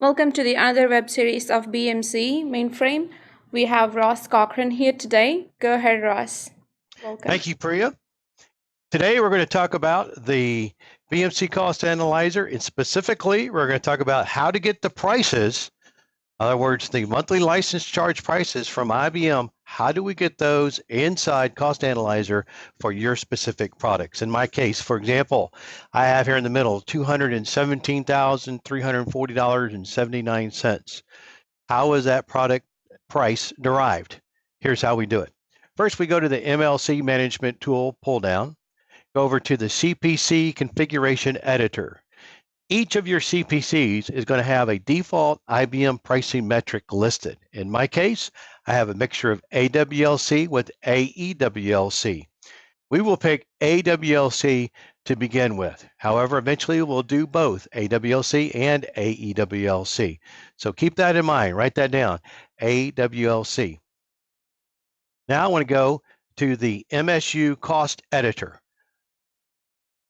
Welcome to the another web series of BMC Mainframe. We have Ross Cochran here today. Go ahead, Ross. Welcome. Thank you, Priya. Today we're going to talk about the BMC Cost Analyzer, and specifically we're going to talk about how to get the prices, in other words, the monthly license charge prices from IBM. How do we get those inside Cost Analyzer for your specific products? In my case, for example, I have here in the middle $217,340.79. How is that product price derived? Here's how we do it. First, we go to the MLC Management Tool pull down, go over to the CPC Configuration Editor. Each of your CPCs is going to have a default IBM pricing metric listed. In my case, I have a mixture of AWLC with AEWLC. We will pick AWLC to begin with. However, eventually we'll do both AWLC and AEWLC. So keep that in mind, write that down, AWLC. Now I want to go to the MSU Cost Editor.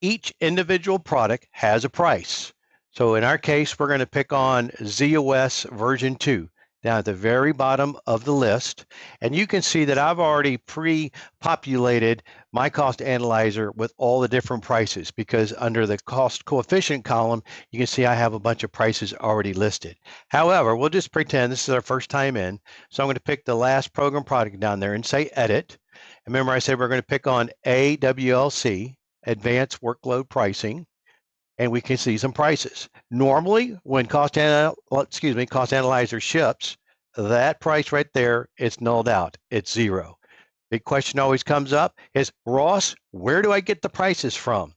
Each individual product has a price. So in our case, we're going to pick on ZOS version 2 down at the very bottom of the list. And you can see that I've already pre-populated my cost analyzer with all the different prices, because under the cost coefficient column, you can see I have a bunch of prices already listed. However, we'll just pretend this is our first time in. So I'm going to pick the last program product down there and say edit. Remember I said we're going to pick on AWLC, Advanced Workload Pricing, and we can see some prices. Normally, when Cost Analyzer ships, that price right there is nulled out. It's 0. Big question always comes up is, Ross, where do I get the prices from?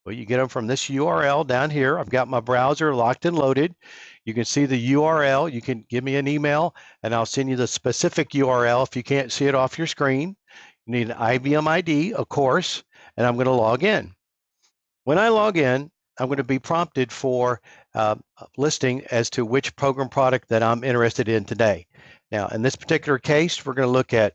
Well, you get them from this URL down here. I've got my browser locked and loaded. You can see the URL. You can give me an email, and I'll send you the specific URL if you can't see it off your screen. You need an IBM ID, of course, and I'm going to log in. When I log in, I'm going to be prompted for a listing as to which program product that I'm interested in today. Now, in this particular case, we're going to look at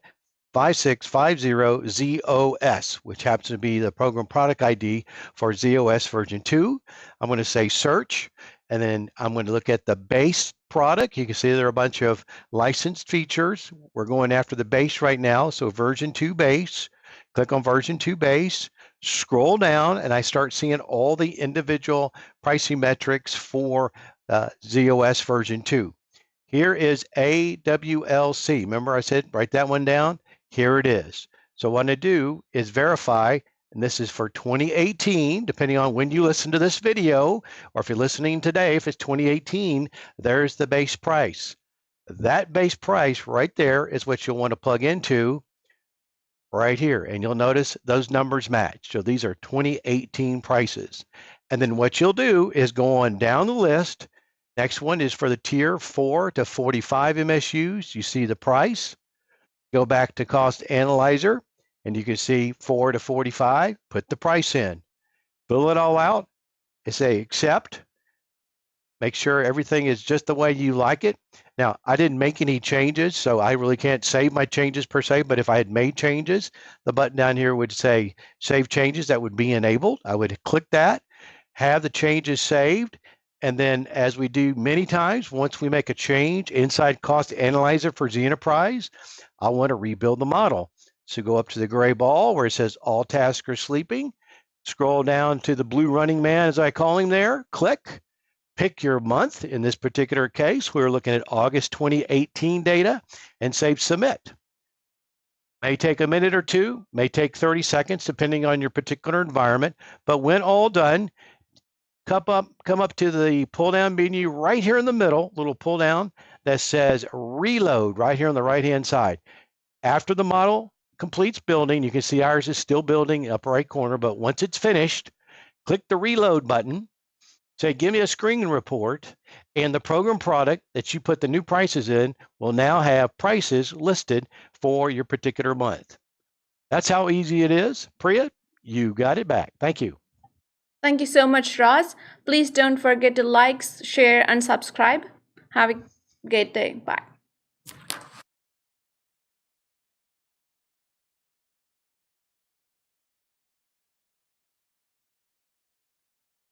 5650ZOS, which happens to be the program product ID for ZOS version 2. I'm going to say search, and then I'm going to look at the base product. You can see there are a bunch of licensed features. We're going after the base right now, so version 2 base. Click on version 2 base, scroll down, and I start seeing all the individual pricing metrics for ZOS version 2. Here is AWLC. Remember I said write that one down? Here it is. So what I do is verify, and this is for 2018, depending on when you listen to this video, or if you're listening today, if it's 2018, there's the base price. That base price right there is what you'll want to plug into right here, and you'll notice those numbers match. So these are 2018 prices. And then what you'll do is go on down the list. Next one is for the tier 4 to 45 MSUs. You see the price. Go back to Cost Analyzer, and you can see 4 to 45. Put the price in. Fill it all out. And say accept. Make sure everything is just the way you like it. Now, I didn't make any changes, so I really can't save my changes per se, but if I had made changes, the button down here would say Save Changes. That would be enabled. I would click that, have the changes saved, and then as we do many times, once we make a change inside Cost Analyzer for zEnterprise, I want to rebuild the model. So go up to the gray ball where it says All Tasks Are Sleeping, scroll down to the blue running man, as I call him there, click. Pick your month. In this particular case, we're looking at August 2018 data, and say submit. May take a minute or two, may take 30 seconds, depending on your particular environment. But when all done, come up to the pull-down menu right here in the middle, little pull-down that says reload right here on the right-hand side. After the model completes building, you can see ours is still building upper right corner, but once it's finished, click the reload button. Say, give me a screen report, and the program product that you put the new prices in will now have prices listed for your particular month. That's how easy it is. Priya, you got it back. Thank you. Thank you so much, Ross. Please don't forget to like, share, and subscribe. Have a great day. Bye.